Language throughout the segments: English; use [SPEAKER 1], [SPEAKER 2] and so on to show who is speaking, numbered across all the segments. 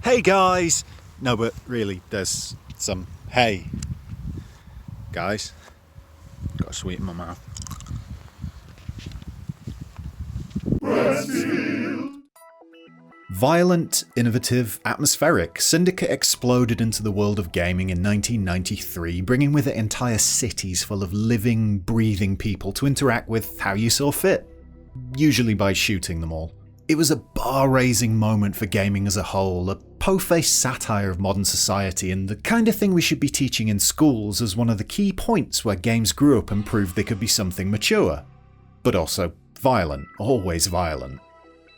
[SPEAKER 1] Hey guys! No, but really, there's some hey. Guys, got a sweet in my mouth. Violent, innovative, atmospheric, Syndicate exploded into the world of gaming in 1993, bringing with it entire cities full of living, breathing people to interact with how you saw fit, usually by shooting them all. It was a bar-raising moment for gaming as a whole, a po-faced satire of modern society, and the kind of thing we should be teaching in schools as one of the key points where games grew up and proved they could be something mature. But also violent, always violent.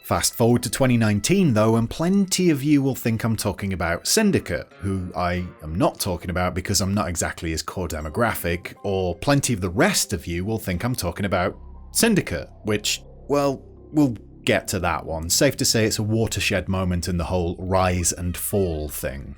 [SPEAKER 1] Fast forward to 2019 though, and plenty of you will think I'm talking about Syndicate, who I am not talking about because I'm not exactly his core demographic, or plenty of the rest of you will think I'm talking about Syndicate, which, well, we'll get to that one. Safe to say it's a watershed moment in the whole rise and fall thing.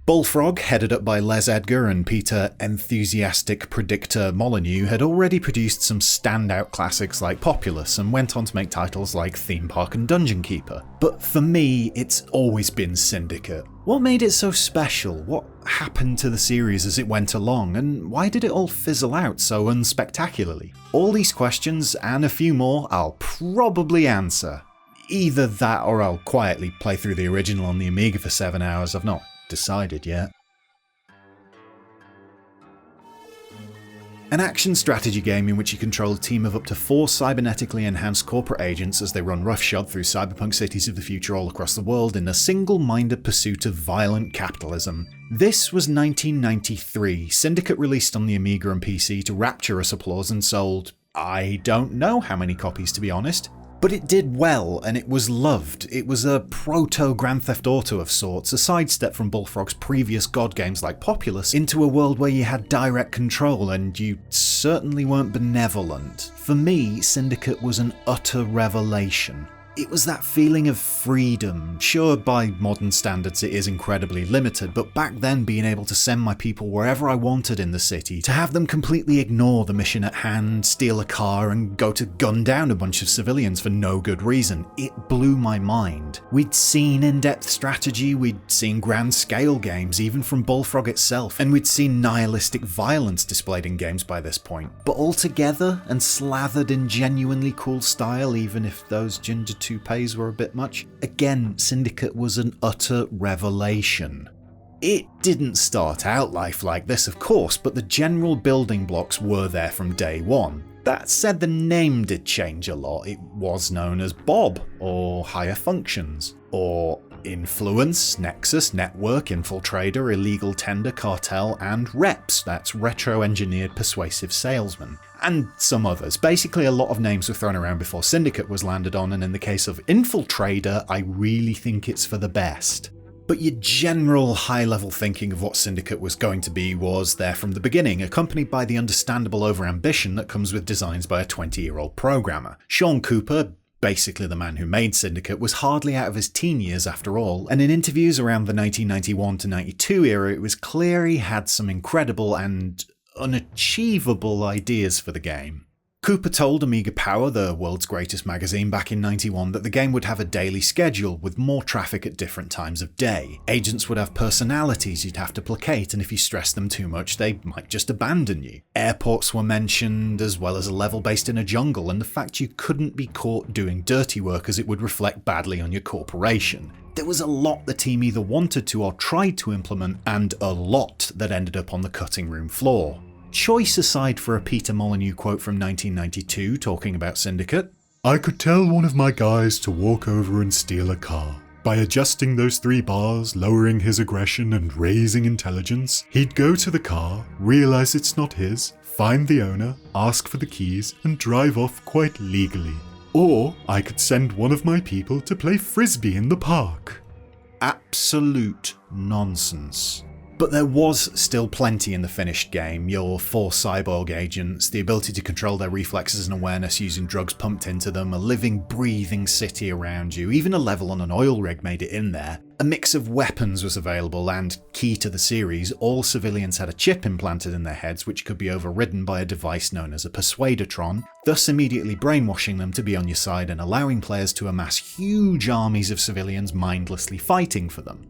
[SPEAKER 1] Bullfrog, headed up by Les Edgar and Peter Enthusiastic Predictor Molyneux, had already produced some standout classics like Populous and went on to make titles like Theme Park and Dungeon Keeper. But for me, it's always been Syndicate. What made it so special? What happened to the series as it went along? And why did it all fizzle out so unspectacularly? All these questions, and a few more, I'll probably answer. Either that or I'll quietly play through the original on the Amiga for 7 hours. I've not decided yet. An action strategy game in which you control a team of up to 4 cybernetically enhanced corporate agents as they run roughshod through cyberpunk cities of the future all across the world in a single-minded pursuit of violent capitalism. This was 1993. Syndicate released on the Amiga and PC to rapturous applause and sold, I don't know how many copies to be honest. But it did well, and it was loved. It was a proto-Grand Theft Auto of sorts, a sidestep from Bullfrog's previous god games like Populous, into a world where you had direct control and you certainly weren't benevolent. For me, Syndicate was an utter revelation. It was that feeling of freedom. Sure, by modern standards it is incredibly limited, but back then being able to send my people wherever I wanted in the city, to have them completely ignore the mission at hand, steal a car and go to gun down a bunch of civilians for no good reason, it blew my mind. We'd seen in-depth strategy, we'd seen grand-scale games, even from Bullfrog itself, and we'd seen nihilistic violence displayed in games by this point. But all together and slathered in genuinely cool style, even if those ginger toupees were a bit much. Again, Syndicate was an utter revelation. It didn't start out life like this, of course, but the general building blocks were there from day one. That said, the name did change a lot. It was known as Bob, or Higher Functions, or Influence, Nexus, Network, Infiltrator, Illegal Tender, Cartel, and Reps, that's Retro-Engineered Persuasive Salesman. And some others. Basically a lot of names were thrown around before Syndicate was landed on, and in the case of Infiltrator, I really think it's for the best. But your general high-level thinking of what Syndicate was going to be was there from the beginning, accompanied by the understandable overambition that comes with designs by a 20-year-old programmer. Sean Cooper, basically the man who made Syndicate, was hardly out of his teen years after all, and in interviews around the 1991 to 92 era, it was clear he had some incredible and unachievable ideas for the game. Cooper told Amiga Power, the world's greatest magazine, back in '91 that the game would have a daily schedule with more traffic at different times of day. Agents would have personalities you'd have to placate, and if you stressed them too much, they might just abandon you. Airports were mentioned, as well as a level based in a jungle, and the fact you couldn't be caught doing dirty work as it would reflect badly on your corporation. There was a lot the team either wanted to or tried to implement, and a lot that ended up on the cutting room floor. Choice aside for a Peter Molyneux quote from 1992 talking about Syndicate,
[SPEAKER 2] I could tell one of my guys to walk over and steal a car. By adjusting those 3 bars, lowering his aggression and raising intelligence, he'd go to the car, realise it's not his, find the owner, ask for the keys, and drive off quite legally. Or I could send one of my people to play frisbee in the park.
[SPEAKER 1] Absolute nonsense. But there was still plenty in the finished game: your 4 cyborg agents, the ability to control their reflexes and awareness using drugs pumped into them, a living, breathing city around you, even a level on an oil rig made it in there. A mix of weapons was available, and, key to the series, all civilians had a chip implanted in their heads which could be overridden by a device known as a persuadertron, thus immediately brainwashing them to be on your side and allowing players to amass huge armies of civilians mindlessly fighting for them.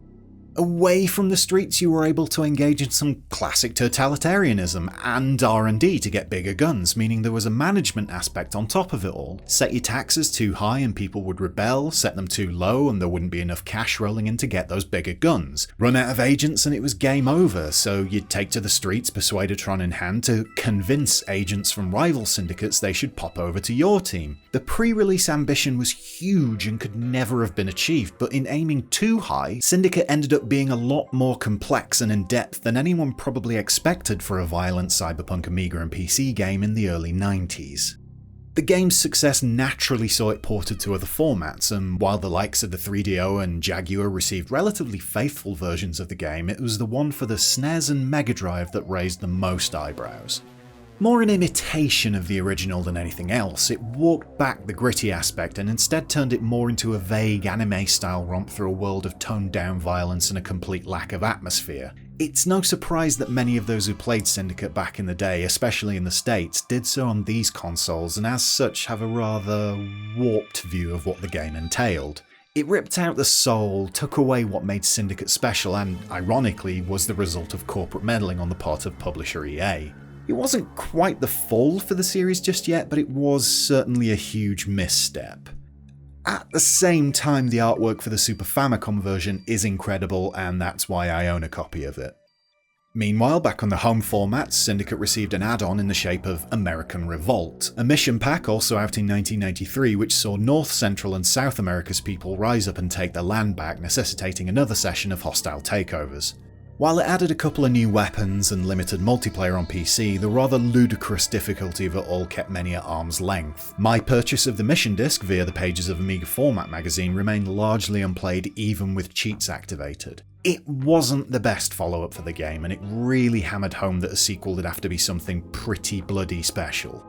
[SPEAKER 1] Away from the streets, you were able to engage in some classic totalitarianism and R&D to get bigger guns, meaning there was a management aspect on top of it all. Set your taxes too high and people would rebel, set them too low and there wouldn't be enough cash rolling in to get those bigger guns. Run out of agents and it was game over, so you'd take to the streets, Persuadertron in hand, to convince agents from rival syndicates they should pop over to your team. The pre-release ambition was huge and could never have been achieved, but in aiming too high, Syndicate ended up being a lot more complex and in-depth than anyone probably expected for a violent cyberpunk Amiga and PC game in the early 90s. The game's success naturally saw it ported to other formats, and while the likes of the 3DO and Jaguar received relatively faithful versions of the game, it was the one for the SNES and Mega Drive that raised the most eyebrows. More an imitation of the original than anything else, it walked back the gritty aspect and instead turned it more into a vague anime-style romp through a world of toned-down violence and a complete lack of atmosphere. It's no surprise that many of those who played Syndicate back in the day, especially in the States, did so on these consoles and as such have a rather warped view of what the game entailed. It ripped out the soul, took away what made Syndicate special and, ironically, was the result of corporate meddling on the part of publisher EA. It wasn't quite the fall for the series just yet, but it was certainly a huge misstep. At the same time, the artwork for the Super Famicom version is incredible, and that's why I own a copy of it. Meanwhile, back on the home format, Syndicate received an add-on in the shape of American Revolt, a mission pack also out in 1993 which saw North, Central and South America's people rise up and take their land back, necessitating another session of hostile takeovers. While it added a couple of new weapons and limited multiplayer on PC, the rather ludicrous difficulty of it all kept many at arm's length. My purchase of the mission disc via the pages of Amiga Format magazine remained largely unplayed even with cheats activated. It wasn't the best follow-up for the game, and it really hammered home that a sequel would have to be something pretty bloody special.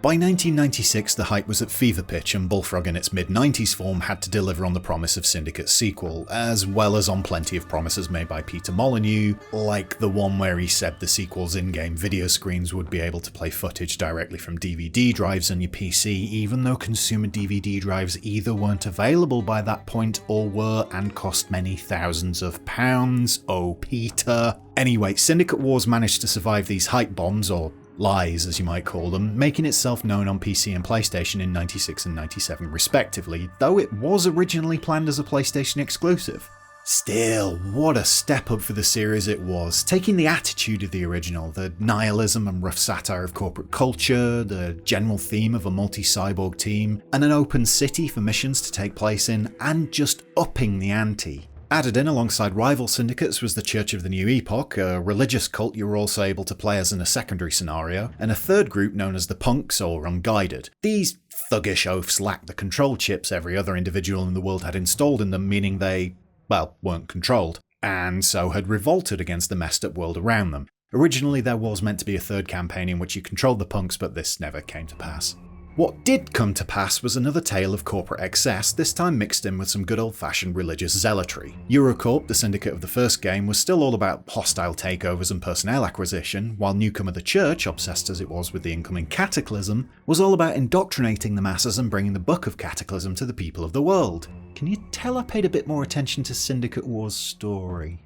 [SPEAKER 1] By 1996, the hype was at fever pitch, and Bullfrog in its mid-90s form had to deliver on the promise of Syndicate's sequel, as well as on plenty of promises made by Peter Molyneux, like the one where he said the sequel's in-game video screens would be able to play footage directly from DVD drives on your PC, even though consumer DVD drives either weren't available by that point or were and cost many thousands of pounds. Oh, Peter. Anyway, Syndicate Wars managed to survive these hype bombs, or lies as you might call them, making itself known on PC and PlayStation in 96 and 97 respectively, though it was originally planned as a PlayStation exclusive. Still, what a step up for the series it was, taking the attitude of the original, the nihilism and rough satire of corporate culture, the general theme of a multi-cyborg team, and an open city for missions to take place in, and just upping the ante. Added in alongside rival syndicates was the Church of the New Epoch, a religious cult you were also able to play as in a secondary scenario, and a third group known as the Punks or Unguided. These thuggish oafs lacked the control chips every other individual in the world had installed in them, meaning they, well, weren't controlled, and so had revolted against the messed up world around them. Originally there was meant to be a third campaign in which you controlled the Punks, but this never came to pass. What did come to pass was another tale of corporate excess, this time mixed in with some good old-fashioned religious zealotry. Eurocorp, the syndicate of the first game, was still all about hostile takeovers and personnel acquisition, while newcomer the Church, obsessed as it was with the incoming Cataclysm, was all about indoctrinating the masses and bringing the Book of Cataclysm to the people of the world. Can you tell I paid a bit more attention to Syndicate Wars' story?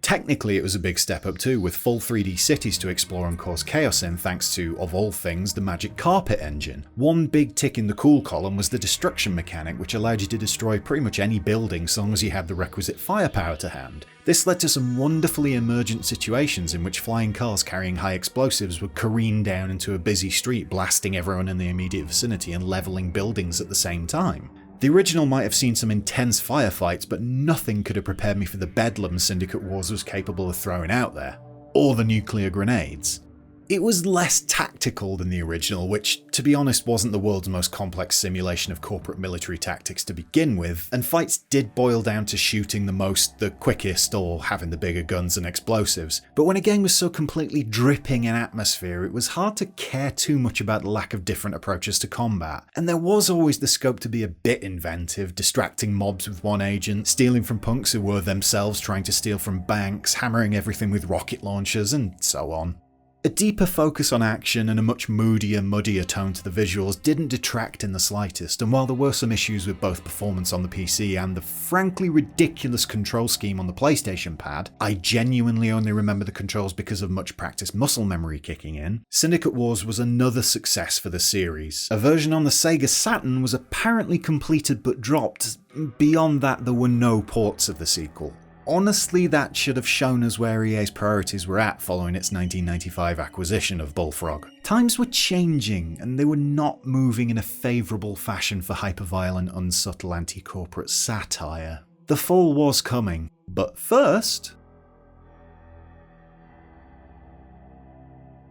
[SPEAKER 1] Technically it was a big step up too, with full 3D cities to explore and cause chaos in thanks to, of all things, the Magic Carpet engine. One big tick in the cool column was the destruction mechanic, which allowed you to destroy pretty much any building so long as you had the requisite firepower to hand. This led to some wonderfully emergent situations in which flying cars carrying high explosives would careen down into a busy street, blasting everyone in the immediate vicinity and levelling buildings at the same time. The original might have seen some intense firefights, but nothing could have prepared me for the bedlam Syndicate Wars was capable of throwing out there. Or the nuclear grenades. It was less tactical than the original, which, to be honest, wasn't the world's most complex simulation of corporate military tactics to begin with, and fights did boil down to shooting the most, the quickest, or having the bigger guns and explosives. But when a game was so completely dripping in atmosphere, it was hard to care too much about the lack of different approaches to combat. And there was always the scope to be a bit inventive, distracting mobs with one agent, stealing from punks who were themselves trying to steal from banks, hammering everything with rocket launchers, and so on. A deeper focus on action and a much moodier, muddier tone to the visuals didn't detract in the slightest, and while there were some issues with both performance on the PC and the frankly ridiculous control scheme on the PlayStation pad, I genuinely only remember the controls because of much practice muscle memory kicking in, Syndicate Wars was another success for the series. A version on the Sega Saturn was apparently completed but dropped. Beyond that, there were no ports of the sequel. Honestly, that should have shown us where EA's priorities were at following its 1995 acquisition of Bullfrog. Times were changing, and they were not moving in a favourable fashion for hyper-violent, unsubtle anti-corporate satire. The fall was coming, but first...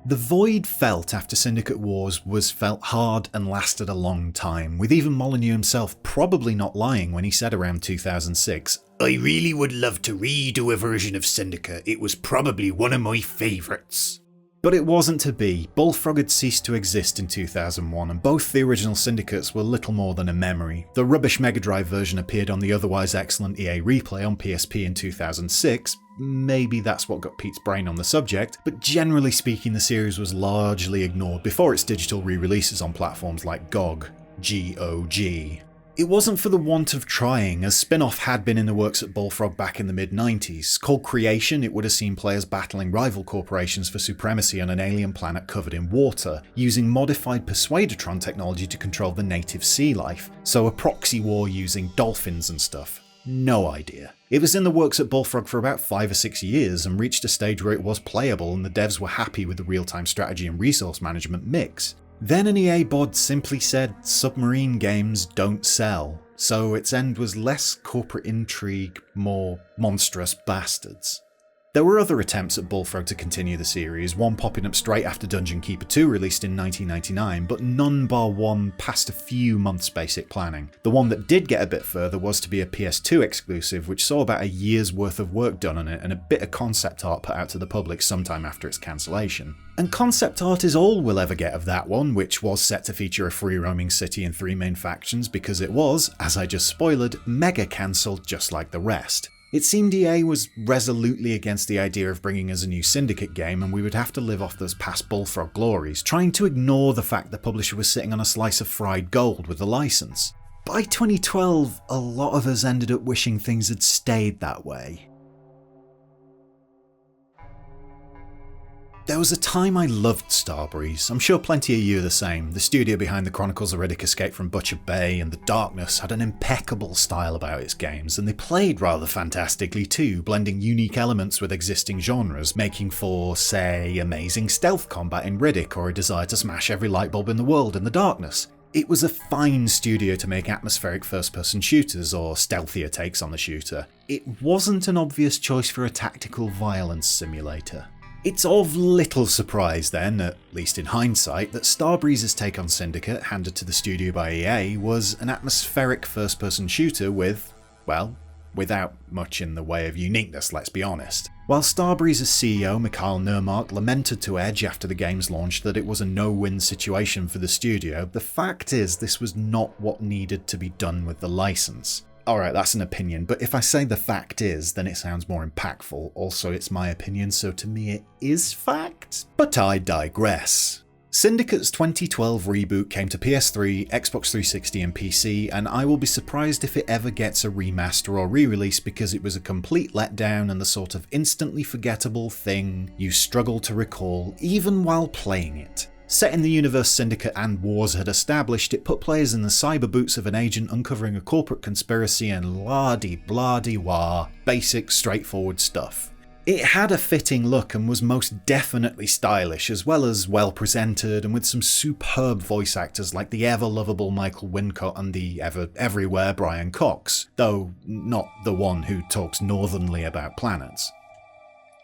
[SPEAKER 1] The void felt after Syndicate Wars was felt hard and lasted a long time, with even Molyneux himself probably not lying when he said around 2006, "I really would love to redo a version of Syndicate, it was probably one of my favourites." But it wasn't to be. Bullfrog had ceased to exist in 2001, and both the original Syndicates were little more than a memory. The rubbish Mega Drive version appeared on the otherwise excellent EA Replay on PSP in 2006, maybe that's what got Pete's brain on the subject, but generally speaking the series was largely ignored before its digital re-releases on platforms like GOG. G-O-G. It wasn't for the want of trying, as spin-off had been in the works at Bullfrog back in the mid-90s. Called Creation, it would have seen players battling rival corporations for supremacy on an alien planet covered in water, using modified Persuadertron technology to control the native sea life, so a proxy war using dolphins and stuff. No idea. It was in the works at Bullfrog for about 5 or 6 years and reached a stage where it was playable and the devs were happy with the real-time strategy and resource management mix. Then an EA bod simply said submarine games don't sell, so its end was less corporate intrigue, more monstrous bastards. There were other attempts at Bullfrog to continue the series, one popping up straight after Dungeon Keeper 2 released in 1999, but none bar one passed a few months basic planning. The one that did get a bit further was to be a PS2 exclusive, which saw about a year's worth of work done on it and a bit of concept art put out to the public sometime after its cancellation. And concept art is all we'll ever get of that one, which was set to feature a free-roaming city and 3 main factions because it was, as I just spoiled, mega cancelled just like the rest. It seemed EA was resolutely against the idea of bringing us a new Syndicate game, and we would have to live off those past Bullfrog glories, trying to ignore the fact the publisher was sitting on a slice of fried gold with the license. By 2012, a lot of us ended up wishing things had stayed that way. There was a time I loved Starbreeze. I'm sure plenty of you are the same. The studio behind the Chronicles of Riddick Escape from Butcher Bay and The Darkness had an impeccable style about its games, and they played rather fantastically too, blending unique elements with existing genres, making for, say, amazing stealth combat in Riddick or a desire to smash every light bulb in the world in The Darkness. It was a fine studio to make atmospheric first-person shooters or stealthier takes on the shooter. It wasn't an obvious choice for a tactical violence simulator. It's of little surprise then, at least in hindsight, that Starbreeze's take on Syndicate, handed to the studio by EA, was an atmospheric first-person shooter with, well, without much in the way of uniqueness, let's be honest. While Starbreeze's CEO, Mikhail Nurmark, lamented to Edge after the game's launch that it was a no-win situation for the studio, the fact is this was not what needed to be done with the license. Alright, that's an opinion, but if I say the fact is, then it sounds more impactful. Also, it's my opinion, so to me it is fact. But I digress. Syndicate's 2012 reboot came to PS3, Xbox 360 and PC, and I will be surprised if it ever gets a remaster or re-release because it was a complete letdown and the sort of instantly forgettable thing you struggle to recall even while playing it. Set in the universe Syndicate and Wars had established, it put players in the cyber boots of an agent uncovering a corporate conspiracy and la-di-blah-di-wah, basic straightforward stuff. It had a fitting look and was most definitely stylish, as well as well presented and with some superb voice actors like the ever-lovable Michael Wincott and the ever-everywhere Brian Cox, though not the one who talks northernly about planets.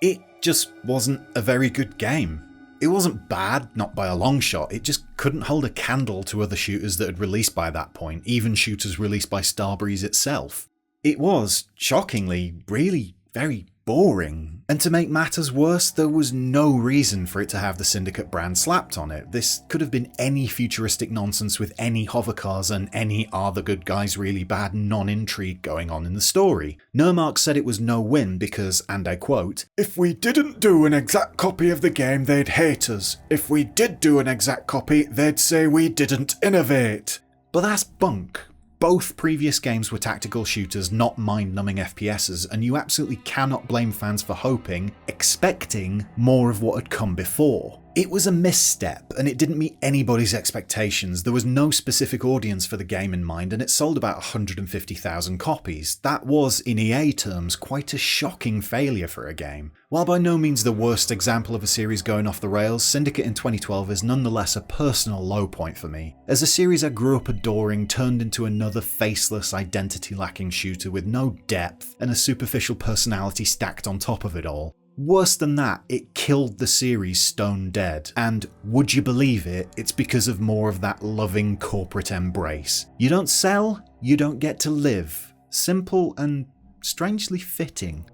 [SPEAKER 1] It just wasn't a very good game. It wasn't bad, not by a long shot, it just couldn't hold a candle to other shooters that had released by that point, even shooters released by Starbreeze itself. It was, shockingly, really very boring. And to make matters worse, there was no reason for it to have the Syndicate brand slapped on it. This could have been any futuristic nonsense with any hovercars and any are the good guys really bad non-intrigue going on in the story. Nurmark said it was no win because, and I quote, "If we didn't do an exact copy of the game, they'd hate us. If we did do an exact copy, they'd say we didn't innovate." But that's bunk. Both previous games were tactical shooters, not mind-numbing FPSs, and you absolutely cannot blame fans for hoping, expecting, more of what had come before. It was a misstep, and it didn't meet anybody's expectations. There was no specific audience for the game in mind, and it sold about 150,000 copies. That was, in EA terms, quite a shocking failure for a game. While by no means the worst example of a series going off the rails, Syndicate in 2012 is nonetheless a personal low point for me. As a series I grew up adoring turned into another faceless, identity-lacking shooter with no depth and a superficial personality stacked on top of it all. Worse than that, it killed the series stone dead, and would you believe it, it's because of more of that loving corporate embrace. You don't sell, you don't get to live. Simple and strangely fitting.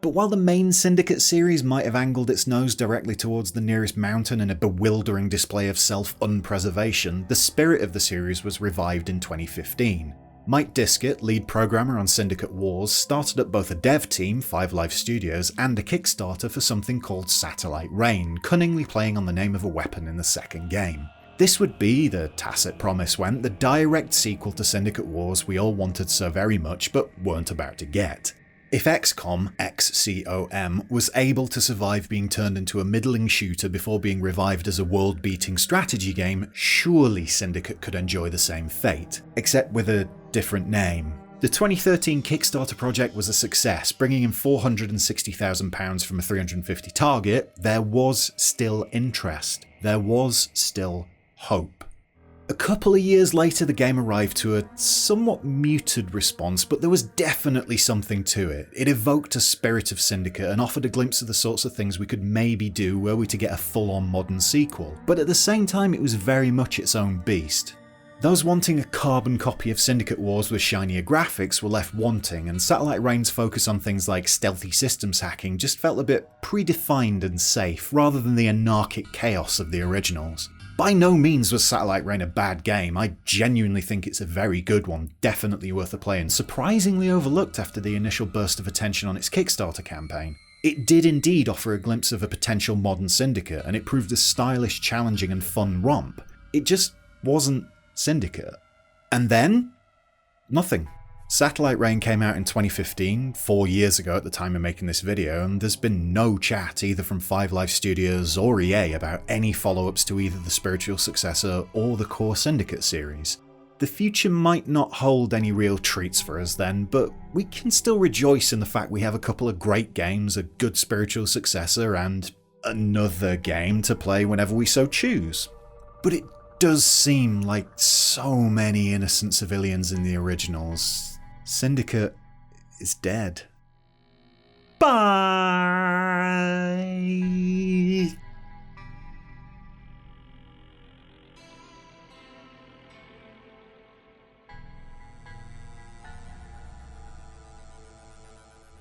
[SPEAKER 1] But while the main Syndicate series might have angled its nose directly towards the nearest mountain in a bewildering display of self-unpreservation, the spirit of the series was revived in 2015. Mike Diskett, lead programmer on Syndicate Wars, started up both a dev team, 5 Live Studios, and a Kickstarter for something called Satellite Rain, cunningly playing on the name of a weapon in the second game. This would be, the tacit promise went, the direct sequel to Syndicate Wars we all wanted so very much but weren't about to get. If XCOM, XCOM, was able to survive being turned into a middling shooter before being revived as a world-beating strategy game, surely Syndicate could enjoy the same fate, except with a different name. The 2013 Kickstarter project was a success, bringing in £460,000 from a $350 target. There was still interest. There was still hope. A couple of years later, the game arrived to a somewhat muted response, but there was definitely something to it. It evoked a spirit of Syndicate and offered a glimpse of the sorts of things we could maybe do were we to get a full-on modern sequel. But at the same time, it was very much its own beast. Those wanting a carbon copy of Syndicate Wars with shinier graphics were left wanting, and Satellite Rain's focus on things like stealthy systems hacking just felt a bit predefined and safe, rather than the anarchic chaos of the originals. By no means was Satellite Rain a bad game. I genuinely think it's a very good one, definitely worth a play and surprisingly overlooked after the initial burst of attention on its Kickstarter campaign. It did indeed offer a glimpse of a potential modern Syndicate, and it proved a stylish, challenging and fun romp. It just wasn't Syndicate. And then? Nothing. Satellite Rain came out in 2015, 4 years ago at the time of making this video, and there's been no chat either from 5 Live Studios or EA about any follow-ups to either the spiritual successor or the core Syndicate series. The future might not hold any real treats for us then, but we can still rejoice in the fact we have a couple of great games, a good spiritual successor, and another game to play whenever we so choose. But it does seem like so many innocent civilians in the originals. Syndicate is dead. Bye!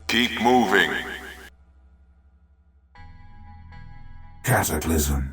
[SPEAKER 3] Keep moving.
[SPEAKER 4] Cataclysm.